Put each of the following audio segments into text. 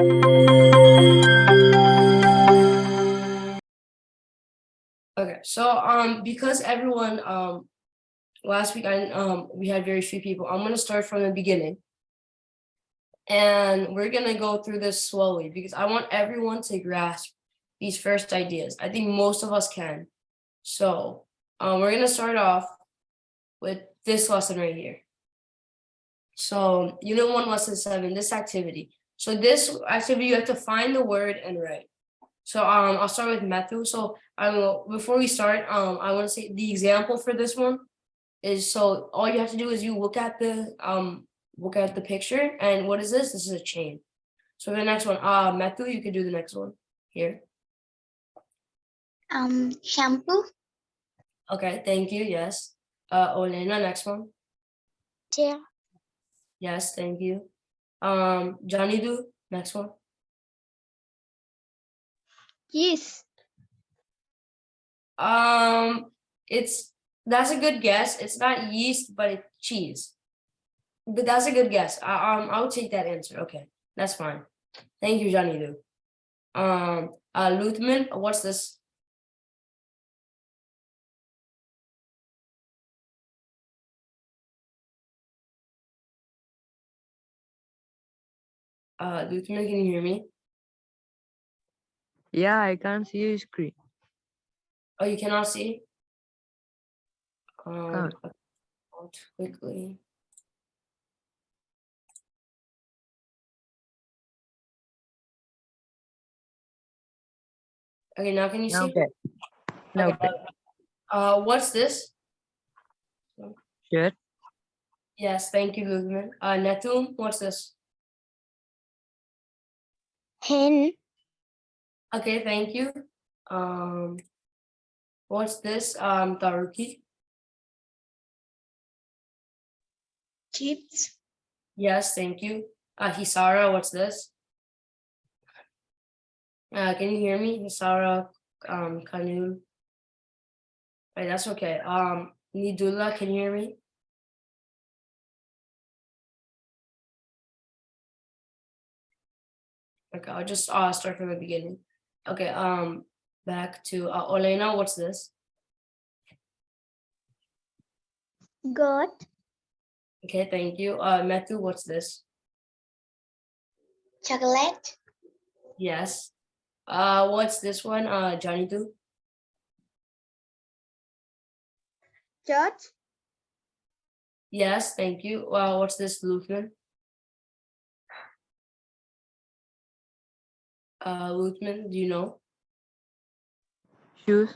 Okay, so because everyone last week we had very few people. I'm gonna start from the beginning. And we're gonna go through this slowly because I want everyone to grasp these first ideas. I think most of us can. So we're gonna start off with this lesson right here. So Unit 1, Lesson 7, this activity. So this activity, you have to find the word and write. So I'll start with Matthew. So before we start, I want to say the example for this one is, so all you have to do is you look at the picture, and what is this? This is a chain. So the next one, Matthew, you could do the next one here. Shampoo. Okay, thank you. Yes. Olena, next one. Chair. Yes, thank you. Johnny, do next one. Yes. That's a good guess. It's not yeast, but it's cheese. But that's a good guess. I would take that answer. Okay, that's fine. Thank you, Johnny, do. Luthman, what's this? Luthman, can you hear me? Yeah, I can't see your screen. Oh, you cannot see? Can't. Quickly. Okay, now can you see? Okay. No. Okay. What's this? Sure. Yes, thank you, Luthman. Netum, what's this? Hen. Okay, thank you. What's this? Taruki. Chips. Yes, thank you. Hisara, what's this? Can you hear me? Hisara, Kanul. Right, that's okay. Nidula, can you hear me? Okay, I'll just start from the beginning. Okay, back to Olena, what's this? Goat. Okay, thank you. Matthew, what's this? Chocolate. Yes. What's this one? Johnny do? Church. Yes, thank you. What's this, Luthman? Luthman, do you know? Shoes.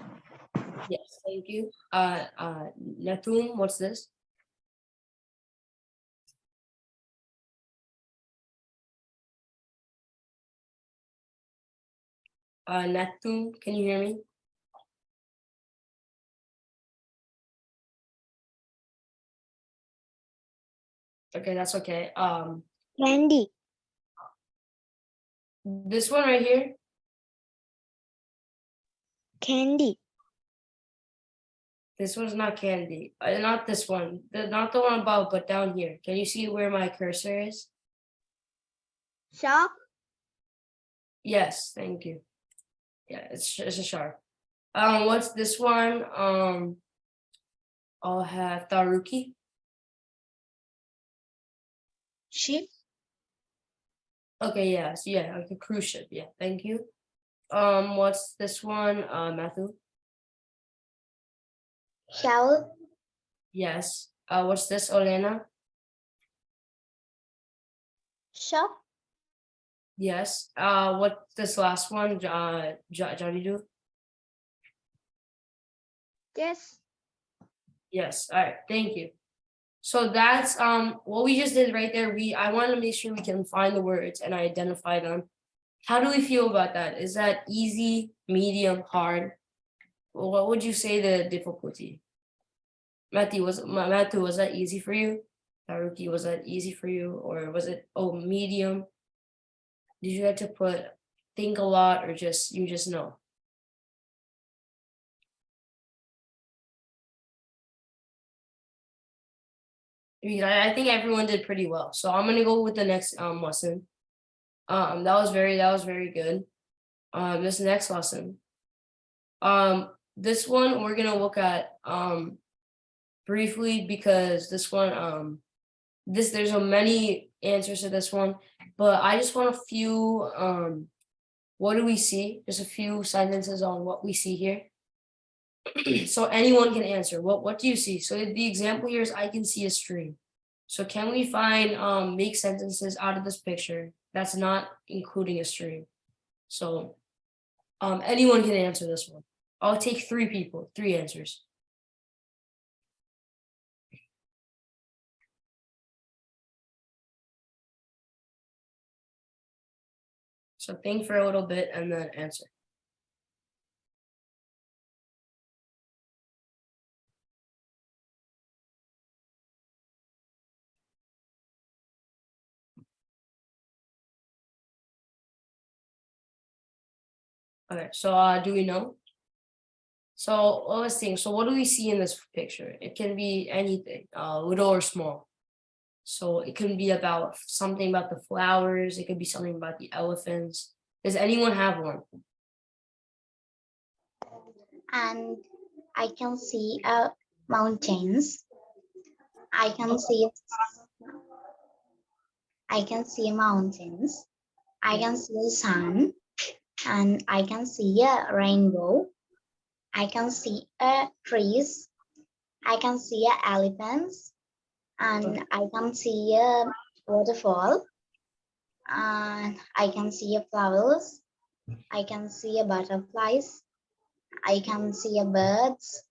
Yes, thank you. Natum, what's this? Natum, can you hear me? Okay, that's okay. Candy. This one right here. Candy. This one's not candy. Not this one. Not the one above, but down here. Can you see where my cursor is? Shark. Yes, thank you. Yeah, it's a shark. What's this one? I'll have Taruki. Ship. Okay, yes, yeah, like a cruise ship. Yeah, thank you. What's this one? Matthew. Shower. Yes. What's this, Olena? Shop. Yes. What's this last one? Johnny do? Yes. Yes. All right. Thank you. So that's what we just did right there. I want to make sure we can find the words and identify them. How do we feel about that? Is that easy, medium, hard? Well, what would you say the difficulty? Matthew, was that easy for you? Haruki, was that easy for you, or was it medium? Did you have to think a lot, or you just know? I think everyone did pretty well. So I'm gonna go with the next lesson. That was very good. This next lesson. This one we're gonna look at briefly because this one there's so many answers to this one, but I just want a few what do we see? Just a few sentences on what we see here. So anyone can answer. What do you see? So the example here is I can see a stream. So can we find make sentences out of this picture that's not including a stream? So anyone can answer this one. I'll take 3 people, 3 answers. So think for a little bit and then answer. Okay, so do we know? So let's think. So what do we see in this picture? It can be anything, little or small. So it can be about something about the flowers. It could be something about the elephants. Does anyone have one? And I can see mountains. I can see mountains. I can see the sun, and I can see a rainbow. I can see trees. I can see elephants, and I can see a waterfall. And I can see flowers. I can see butterflies. I can see birds.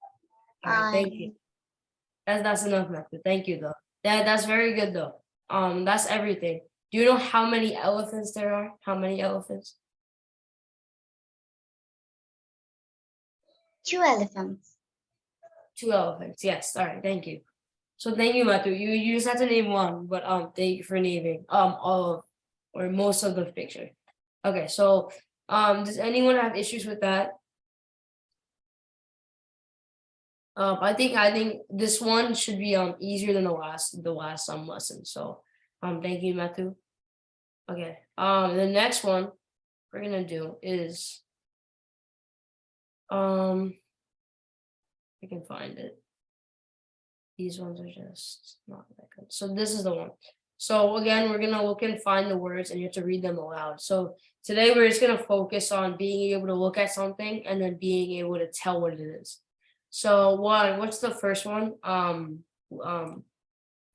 All right, thank you. That's enough, Matthew. Thank you, though. That's very good, though. That's everything. Do you know how many elephants there are? How many elephants? 2 elephants. 2 elephants. Yes. All right. Thank you. So thank you, Matthew. You just had to name one, but thank you for naming all of or most of the picture. Okay. So does anyone have issues with that? I think this one should be easier than the last lesson. So thank you, Matthew. Okay. The next one we're gonna do is I can find it. These ones are just not that good. So this is the one. So again, we're gonna look and find the words and you have to read them aloud. So today we're just gonna focus on being able to look at something and then being able to tell what it is. So what's the first one?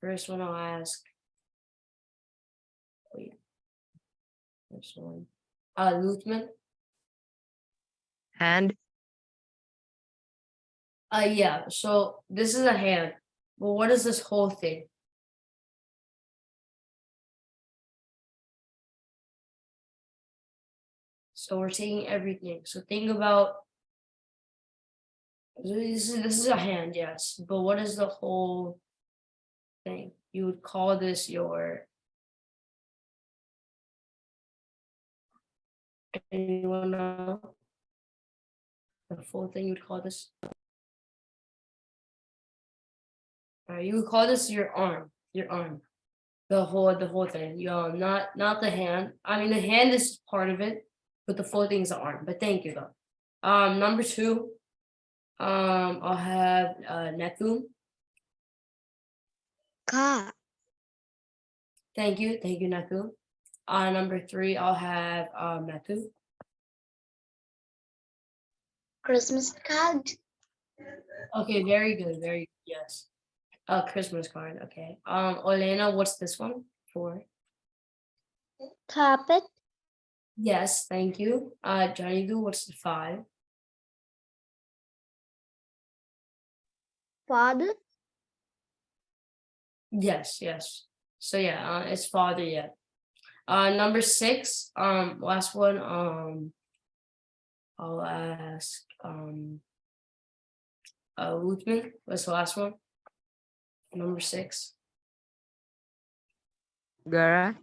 First one I'll ask. Wait. First one. Luthman. Hand. Yeah, so this is a hand. Well, what is this whole thing? So we're taking everything. So think about this is a hand, yes. But what is the whole thing? You would call this your anyone know? The full thing you would call this? You would call this your arm. Your arm. The whole thing. Not the hand. I mean the hand is part of it, but the full thing is the arm. But thank you though. Number 2. I'll have Netum. Car. Thank you, Netum. Number 3, I'll have Netum. Christmas card. Okay, very good, very good, yes. Christmas card, okay. Olena, what's this one for? Carpet. Yes, thank you. Johnny Do, what's the 5? Father. Yes. So yeah, it's father, yeah. Number 6, last one, I'll ask Luthman, what's the last one? Number 6. Garage.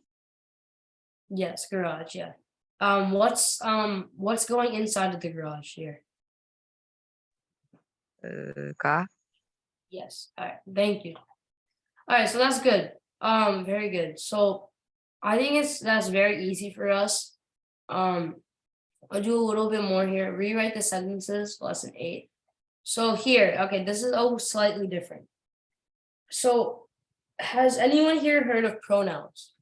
Yes, garage, yeah. What's going inside of the garage here? Car. Yes. All right. Thank you. All right. So that's good. Very good. So, I think that's very easy for us. I'll do a little bit more here. Rewrite the sentences, lesson 8. So here, okay, this is slightly different. So has anyone here heard of pronouns?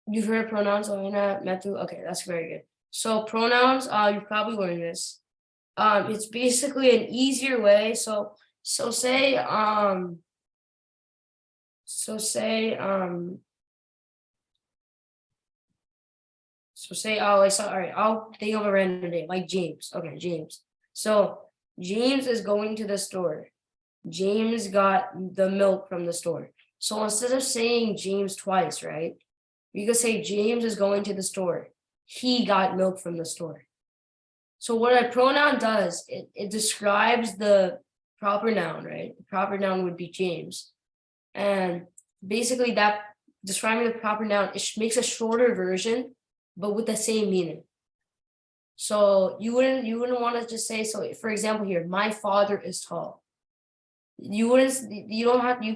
You've heard of pronouns, Elena, Matthew? Okay, that's very good. So pronouns, you probably learned this. It's basically an easier way. So say so say oh I saw all right, I'll think of a random name like James. Okay, James. So James is going to the store. James got the milk from the store. So instead of saying James twice, right? You could say James is going to the store. He got milk from the store. So what a pronoun does, it describes the proper noun, right? The proper noun would be James. And basically that describing the proper noun, it makes a shorter version, but with the same meaning. So you wouldn't want to just say, so for example here, my father is tall. You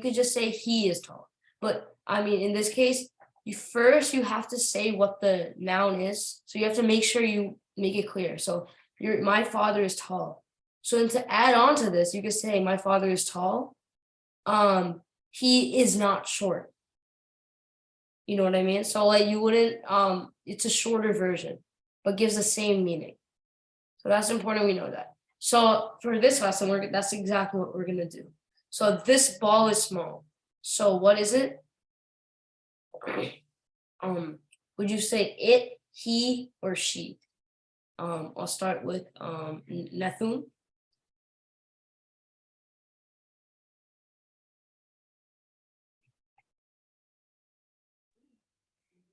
could just say he is tall. But I mean, in this case, you have to say what the noun is. So you have to make sure you make it clear. So my father is tall. So then to add on to this, you could say my father is tall. He is not short. You know what I mean? So like you wouldn't, it's a shorter version, but gives the same meaning. So that's important we know that. So for this lesson, that's exactly what we're gonna do. So this ball is small. So what is it? Would you say it, he, or she? I'll start with Nathun.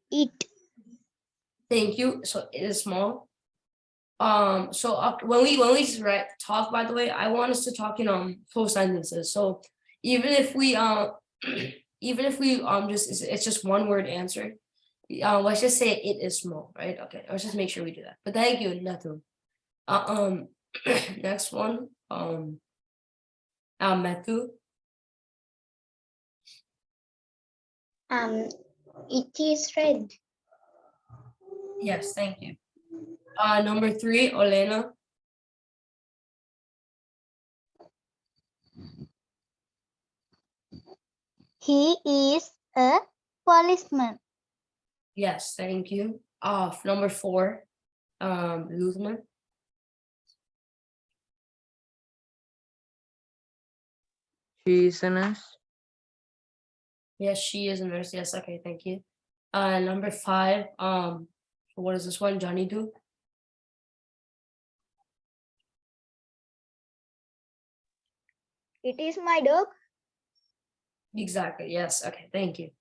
It. Thank you. So it is small. So when we talk, by the way, I want us to talk in full sentences. So even if we just it's just one word answer. Let's just say it is small, right? Okay, let's just make sure we do that. But thank you, Nathun. Next one, Matthew. It is red. Yes, thank you. Number 3, Olena. He is a policeman. Yes, thank you. Number 4, Luthman. She is a nurse. Yes, she is a nurse. Yes, okay, thank you. Number 5, what is this one? Johnny do? It is my dog. Exactly. Yes. Okay. Thank you.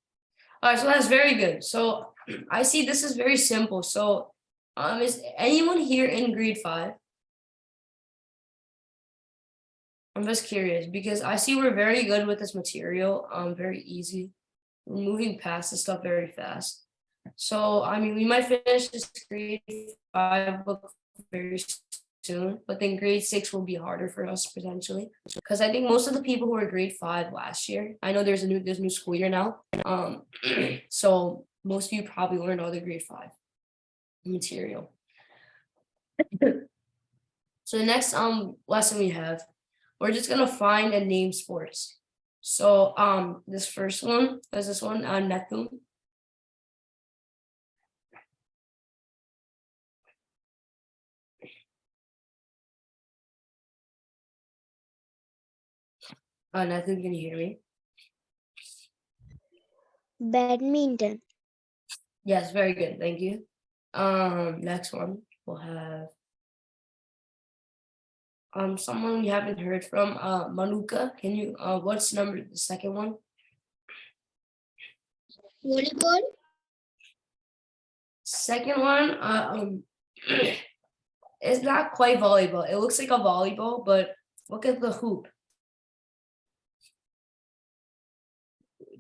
All right. So that's very good. So I see this is very simple. So, is anyone here in grade 5? I'm just curious because I see we're very good with this material. Very easy. We're moving past this stuff very fast. So I mean, we might finish this grade 5 book very soon, but then grade 6 will be harder for us potentially because I think most of the people who were grade 5 last year, I know there's new school year now. So most of you probably learned all the grade 5 material. So the next lesson we have, we're just gonna find and name sports. So this first one is this one Nathum. Nathum, can you hear me? Badminton. Yes, very good. Thank you. Next one we'll have someone we haven't heard from. Manuka, can you what's the second one? Volleyball. Second one, it's not quite volleyball. It looks like a volleyball, but look at the hoop.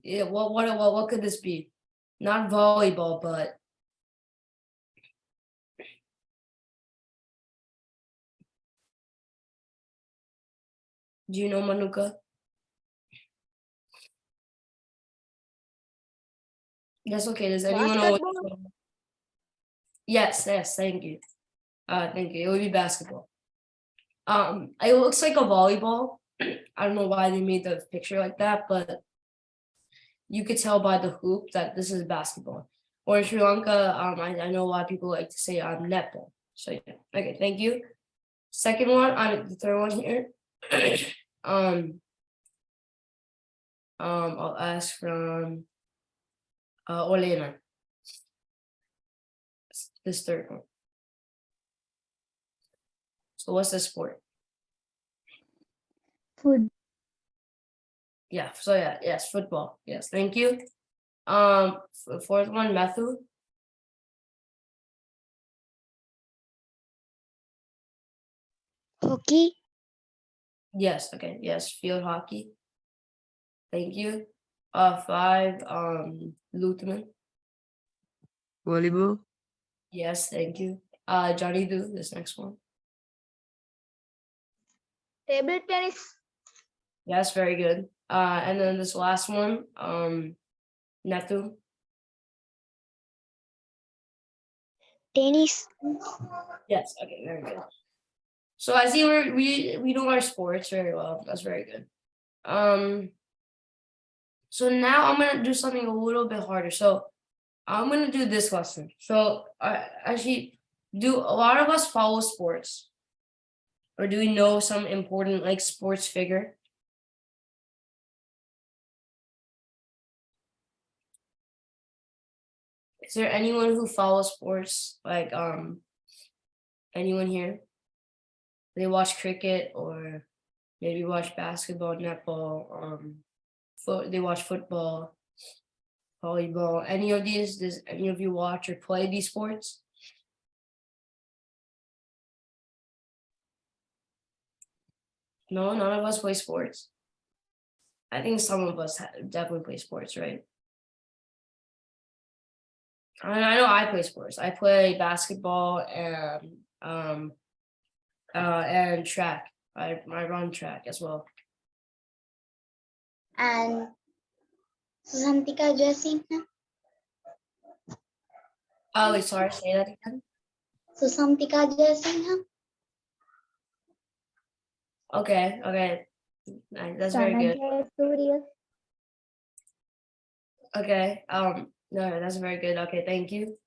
Yeah, what could this be? Not volleyball, but do you know Manuka? That's okay. Does anyone know? Yes, yes, thank you. Thank you. It would be basketball. It looks like a volleyball. I don't know why they made the picture like that, but you could tell by the hoop that this is basketball. Or in Sri Lanka, I know a lot of people like to say netball. So yeah, okay, thank you. Second one, the third one here. I'll ask from Olena. This third one. So what's the sport? Food. Yeah, so yeah, yes, football. Yes, thank you. Fourth one, Matthew. Hockey. Yes, okay, yes, field hockey. Thank you. Five, Lutheran. Volleyball. Yes, thank you. Johnny, do this next one. Table tennis. Yes, very good. And then this last one, Nathu. Tennis. Yes, okay, very good. So I see we know our sports very well. That's very good. So now I'm gonna do something a little bit harder. So I'm gonna do this lesson. So actually, do a lot of us follow sports, or do we know some important like sports figure? Is there anyone who follows sports? Like anyone here? They watch cricket or maybe watch basketball, netball, they watch football, volleyball. Any of these? Does any of you watch or play these sports? No, none of us play sports. I think some of us definitely play sports, right? I know I play sports. I play basketball and track. I run track as well. And Susantika Jayasinha. Oh, wait, sorry, say that again. Susantika Jayasinha. Okay, okay. That's very good. Okay. No, that's very good. Okay, thank you.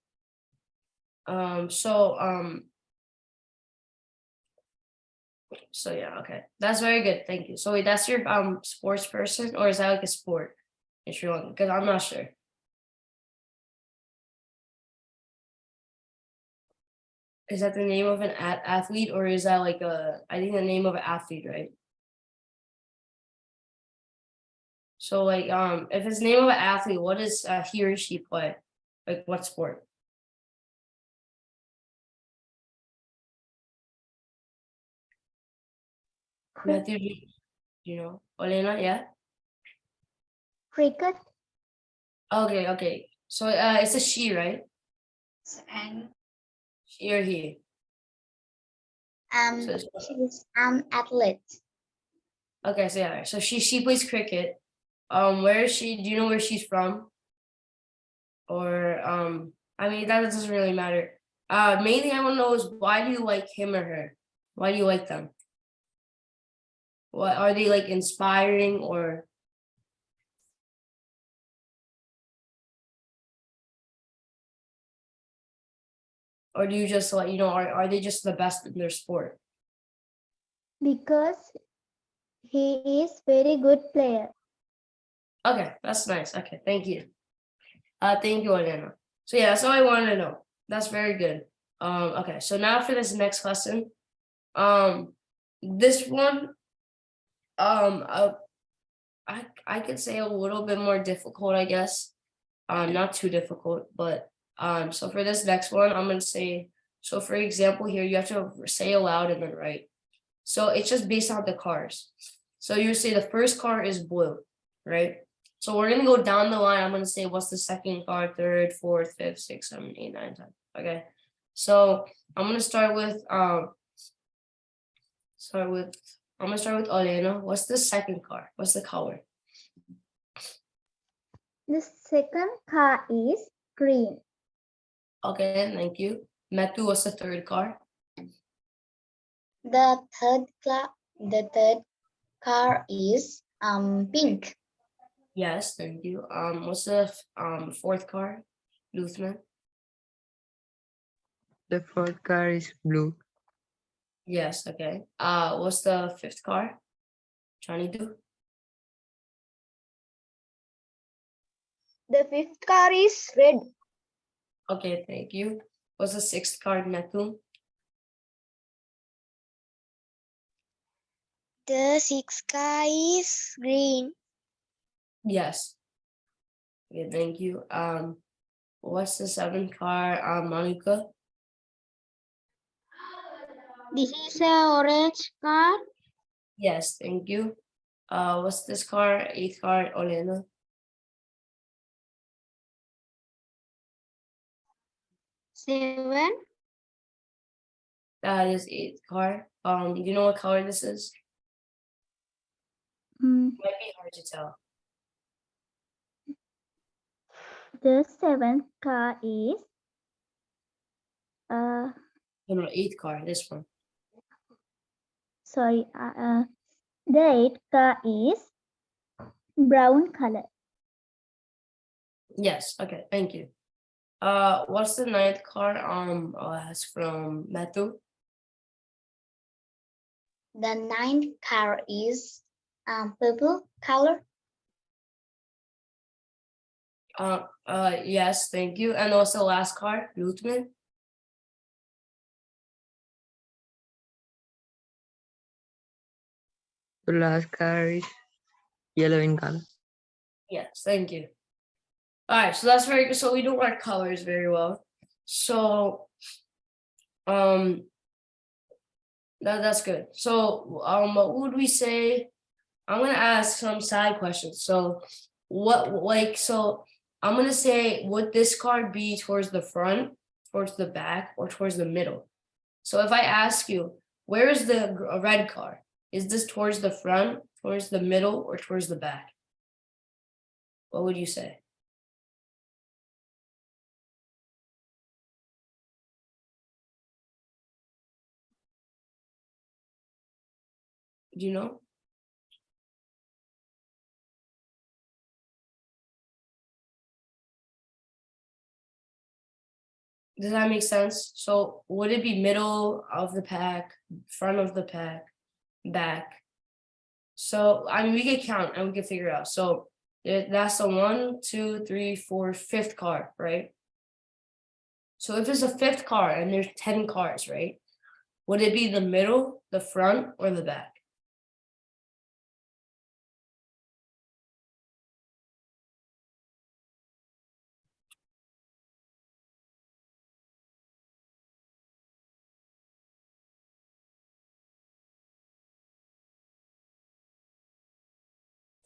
So yeah, okay. That's very good. Thank you. So wait, that's your sports person, or is that like a sport in Sri Lanka? Because I'm not sure. Is that the name of an athlete, or is that like I think the name of an athlete, right? So like if it's name of an athlete, what does he or she play? Like what sport? Matthew, do you know? Olena, yeah? Cricket. Okay, okay. So it's a she, right? And She or he? So she's an athlete. okay, so yeah, so she plays cricket. Where is she? Do you know where she's from? Or I mean that doesn't really matter. Mainly I want to know is why do you like him or her? Why do you like them? What are they like inspiring or do you just like are they just the best in their sport? Because he is very good player. Okay, that's nice. Okay, thank you. Thank you, Elena. So yeah, that's all I wanted to know. That's very good. Okay, so now for this next lesson. This one, I could say a little bit more difficult, I guess. Not too difficult, but so for this next one, I'm gonna say. So for example, here you have to say aloud and then write. So it's just based on the cars. So you say the first car is blue, right? So we're gonna go down the line. I'm gonna say what's the second car, third, fourth, fifth, sixth, seven, eight, nine, 10. Okay. So I'm gonna start with Olena. What's the second car? What's the color? The second car is green. Okay, thank you. Matthew, what's the third car? The third car is pink. Yes, thank you. What's the fourth car? Luthman? The fourth car is blue. Yes, okay. What's the fifth car? Johnny do? The fifth car is red. Okay, thank you. What's the sixth car, Matthew? The sixth car is green. Yes. Okay, thank you. What's the seventh car, Monica? This is a orange car. Yes, thank you. What's this car? Eighth car, Olena? Seven. That is eighth car. Do you know what color this is? Might be hard to tell. The seventh car is No, no, eighth car, this one. sorry. The eighth car is brown color. Yes, okay, thank you. What's the ninth car? That's from Matthew. The ninth car is purple color. Yes, thank you. And what's the last car? Luthman? The last car is yellow in color. Yes, thank you. All right, so that's very good. So we know our colors very well. So, that's good. So, what would we say? I'm gonna ask some side questions. So, so I'm gonna say, would this card be towards the front, towards the back, or towards the middle? So if I ask you, where is the red card? Is this towards the front, towards the middle, or towards the back? What would you say? Do you know? Does that make sense? So would it be middle of the pack, front of the pack, back? So I mean, we could count and we could figure it out. So that's the 1, 2, 3, 4, fifth card, right? So if it's a fifth car and there's 10 cars, right? Would it be the middle, the front, or the back?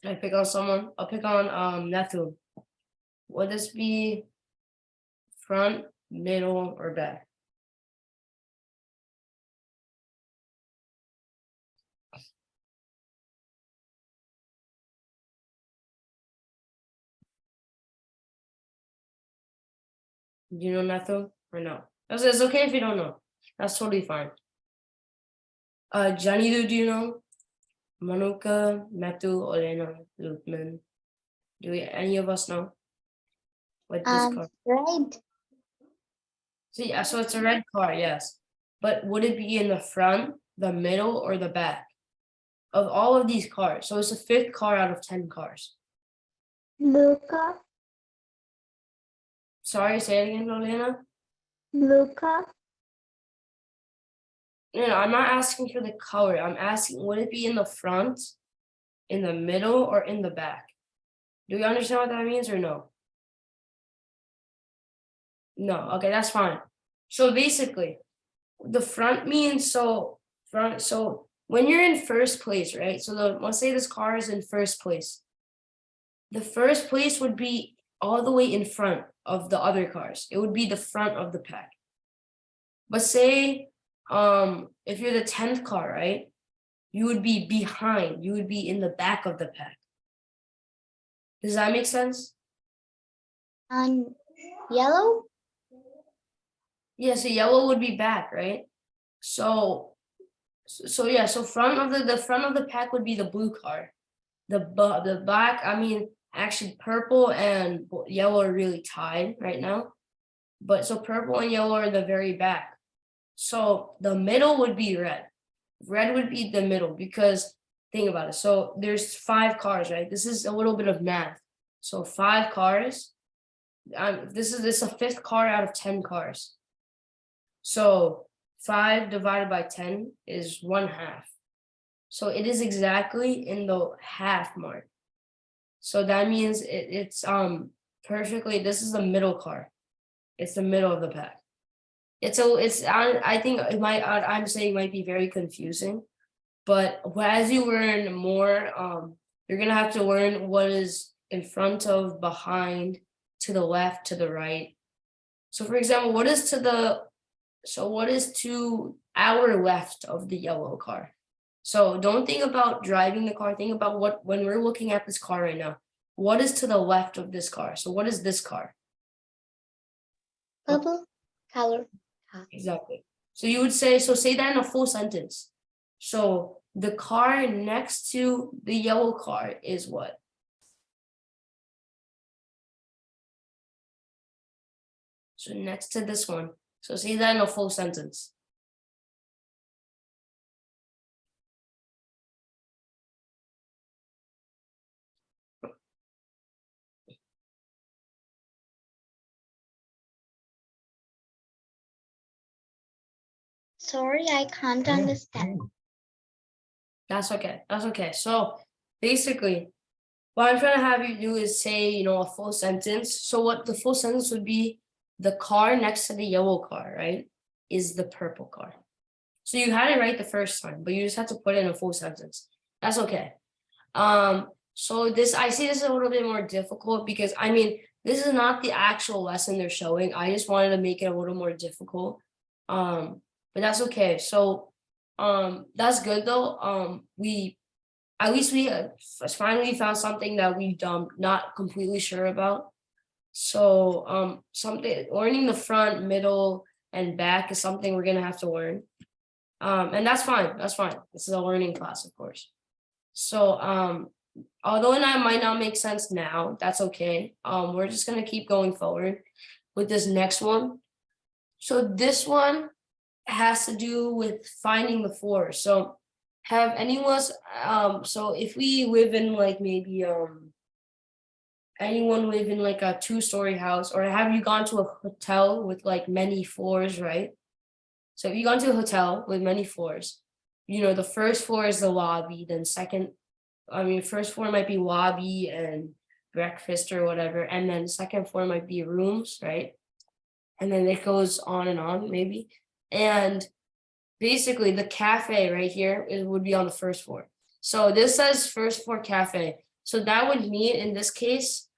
Can I pick on someone? I'll pick on Nathu. Would this be front, middle, or back? Do you know Nathu or no? It's okay if you don't know. That's totally fine. Johnny, do you know? Manuka, Matthew, Olena, Lutman. Do any of us know what this car? Red. So yeah, so it's a red car, yes. But would it be in the front, the middle, or the back of all of these cars? So it's a fifth car out of 10 cars. Blue car. Sorry, say it again, Olena. Blue car. No, I'm not asking for the color. I'm asking, would it be in the front, in the middle, or in the back? Do you understand what that means or no? No, okay, that's fine. So basically, the front means front. So when you're in first place, right? So let's say this car is in first place. The first place would be all the way in front of the other cars. It would be the front of the pack. But say, if you're the 10th car, right? You would be behind. You would be in the back of the pack. Does that make sense? And yellow? Yeah, so yellow would be back, right? So yeah, so front of the front of the pack would be the blue car. The back, I mean, actually purple and yellow are really tied right now. But so purple and yellow are the very back. So the middle would be red. Red would be the middle because think about it. So there's 5 cars, right? This is a little bit of math. So 5 cars. This is a 5th car out of 10 cars. So 5 divided by 10 is 1/2. So it is exactly in the half mark. So that means it's perfectly. This is the middle car. It's the middle of the pack. I think it might I'm saying might be very confusing, but as you learn more, you're gonna have to learn what is in front of, behind, to the left, to the right. So for example, what is to our left of the yellow car? So don't think about driving the car, think about when we're looking at this car right now, what is to the left of this car? So what is this car? Purple color. Exactly. So you would say that in a full sentence. So the car next to the yellow car is what? So next to this one. So say that in a full sentence. Sorry, I can't understand. That's okay. That's okay. So basically, what I'm trying to have you do is say, a full sentence. So what the full sentence would be, the car next to the yellow car, right, is the purple car. So you had it right the first time, but you just have to put it in a full sentence. That's okay. So I see this is a little bit more difficult because I mean, this is not the actual lesson they're showing. I just wanted to make it a little more difficult. But that's okay. So that's good though. We finally found something that we not completely sure about. So something learning the front, middle, and back is something we're gonna have to learn. And that's fine. That's fine. This is a learning class, of course. So although that might not make sense now, that's okay. We're just gonna keep going forward with this next one. So this one has to do with finding the floor. So have anyone so if we live in like maybe anyone live in like a 2-story house, or have you gone to a hotel with like many floors, right? So if you gone to a hotel with many floors, the first floor is the lobby, then first floor might be lobby and breakfast or whatever, and then second floor might be rooms, right? And then it goes on and on maybe. And basically the cafe right here would be on the first floor. So this says first floor cafe. So that would mean in this case,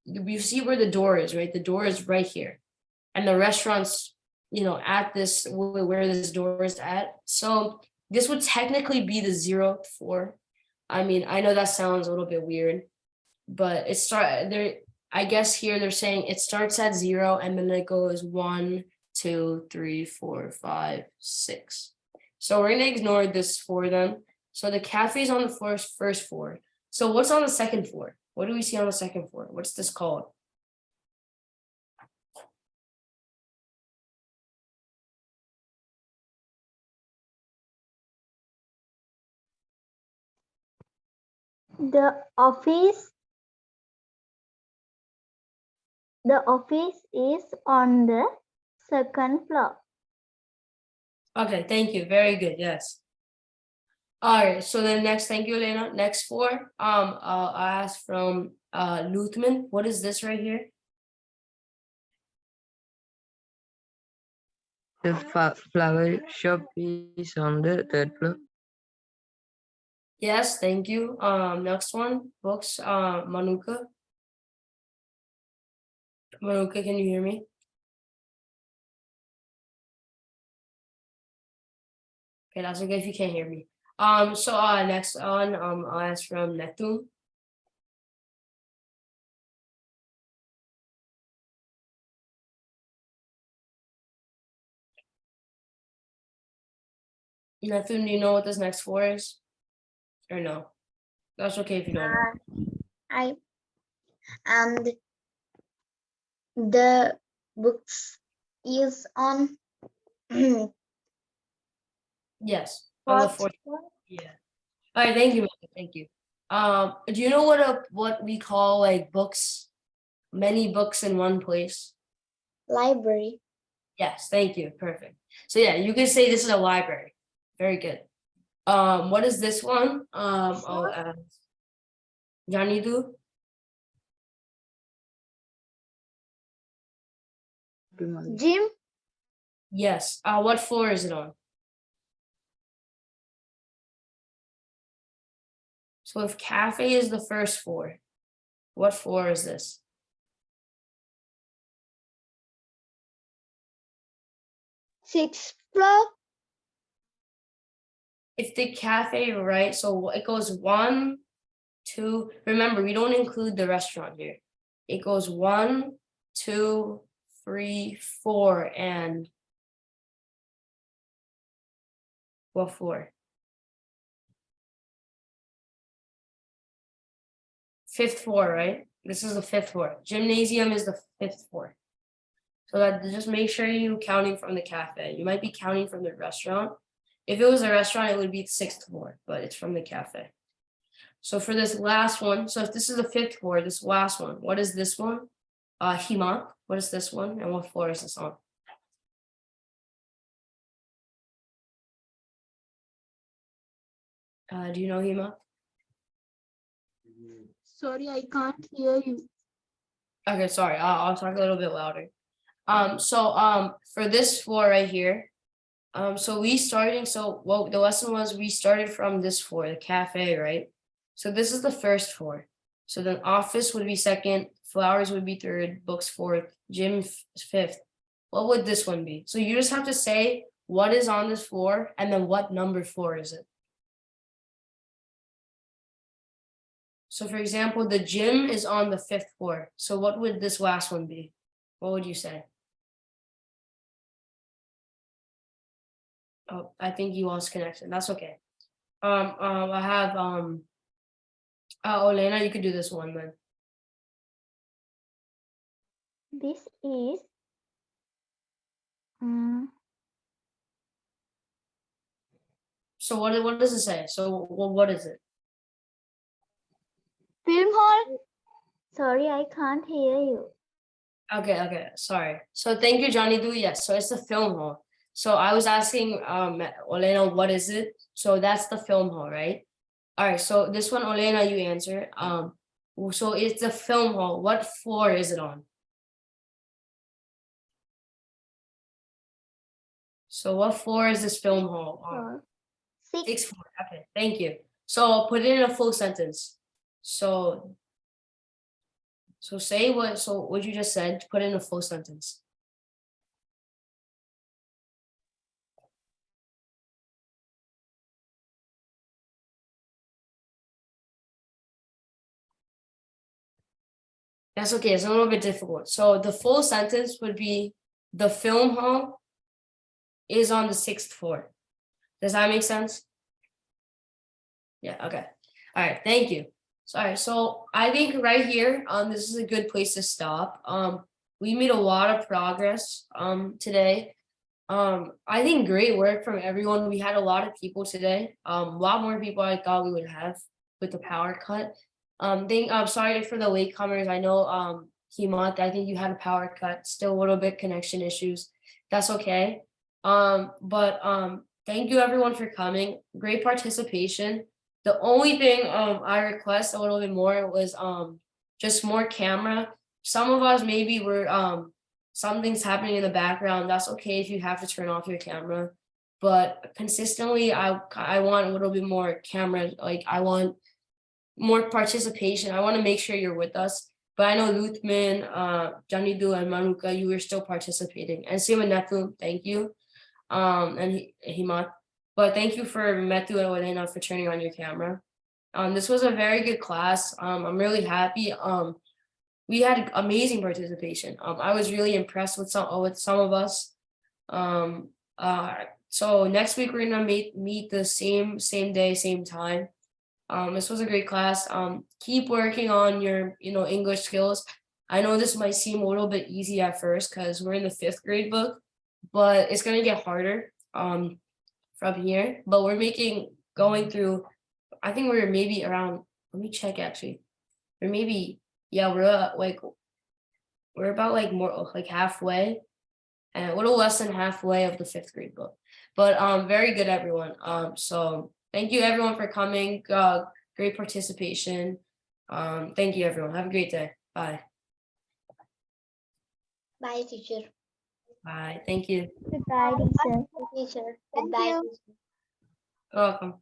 you see where the door is, right? The door is right here. And the restaurant's, at this, where this door is at. So this would technically be the 0th floor. I mean, I know that sounds a little bit weird, but I guess here they're saying it starts at 0 and then it goes 1, 2, 3, 4, 5, 6. So we're gonna ignore this for them. So the cafe is on the first floor. So what's on the second floor? What do we see on the second floor? What's this called? The office. The office is on the second floor. Okay, thank you. Very good. Yes. All right. So then next, thank you, Elena. Next floor. I'll ask from Luthman. What is this right here? The flower shop is on the 3rd floor. Yes, thank you. Next one, books. Manuka. Manuka, can you hear me? Okay, that's okay if you can't hear me. So next on, I'll ask from Netum. Nathun, do you know what this next floor is? Or no? That's okay if you don't know. I and the books is on Yes, on the fourth fourth. floor. Yeah. All right, thank you, Matthew, thank you. Do you know what we call like books, many books in one place? Library. Yes, thank you, perfect. So yeah, you can say this is a library. Very good. What is this one? I'll ask Johnny do. Gym. Yes. What floor is it on? So if cafe is the first floor, what floor is this? Sixth floor. If the cafe, right? So it goes 1, 2. Remember, we don't include the restaurant here. It goes 1, 2, 3, 4, and what floor? Fifth floor, right? This is the fifth floor. Gymnasium is the fifth floor. So that just make sure you counting from the cafe. You might be counting from the restaurant. If it was a restaurant, it would be the sixth floor, but it's from the cafe. So for this last one, so if this is the fifth floor, this last one, what is this one? Hima, what is this one? And what floor is this on? Do you know Hima? Sorry, I can't hear you. Okay, sorry, I'll talk a little bit louder. For this floor right here, so the lesson was we started from this floor, the cafe, right? So this is the first floor. So then office would be second, flowers would be third, books fourth, gym fifth. What would this one be? So you just have to say what is on this floor and then what number floor is it. So for example, the gym is on the fifth floor. So what would this last one be? What would you say? Oh, I think you lost connection. That's okay. I have Olena, you could do this one then. This is So what does it say? So what is it? film hall. Sorry, I can't hear you. Okay, sorry. So thank you, Johnny Do. Yes, so it's the film hall. So I was asking Olena, what is it? So that's the film hall, right? All right, so this one, Olena, you answer. So it's the film hall. What floor is it on? So what floor is this film hall on? Sixth floor. Okay, thank you. So put it in a full sentence. So say what you just said, put it in a full sentence. That's okay, it's a little bit difficult. So the full sentence would be the film hall is on the sixth floor. Does that make sense? Yeah, okay. All right, thank you. Sorry, so I think right here, this is a good place to stop. We made a lot of progress today. I think great work from everyone. We had a lot of people today. A lot more people I thought we would have with the power cut. I'm sorry for the latecomers. I know Hemant, I think you had a power cut, still a little bit connection issues. That's okay. Thank you everyone for coming. Great participation. The only thing I request a little bit more was just more camera. Some of us maybe were something's happening in the background. That's okay if you have to turn off your camera. But consistently, I want a little bit more camera. Like I want more participation. I want to make sure you're with us. But I know Luthman, Janidu, and Manuka, you were still participating. And same with Netu, thank you. And Himat. But thank you for Metu and Elena for turning on your camera. This was a very good class. I'm really happy. We had amazing participation. I was really impressed with some of us. So next week we're gonna meet the same day, same time. This was a great class. Keep working on your, English skills. I know this might seem a little bit easy at first because we're in the 5th grade book, but it's gonna get harder from here. But we're going through, I think we're maybe around, let me check actually. We're maybe, yeah, we're about like more like halfway and a little less than halfway of the 5th grade book. But very good everyone. So thank you everyone for coming. Great participation. Thank you everyone. Have a great day. Bye. Bye, teacher. Bye. Thank you. Goodbye, teacher. Teacher. Thank Goodbye. you. Teacher. You're welcome.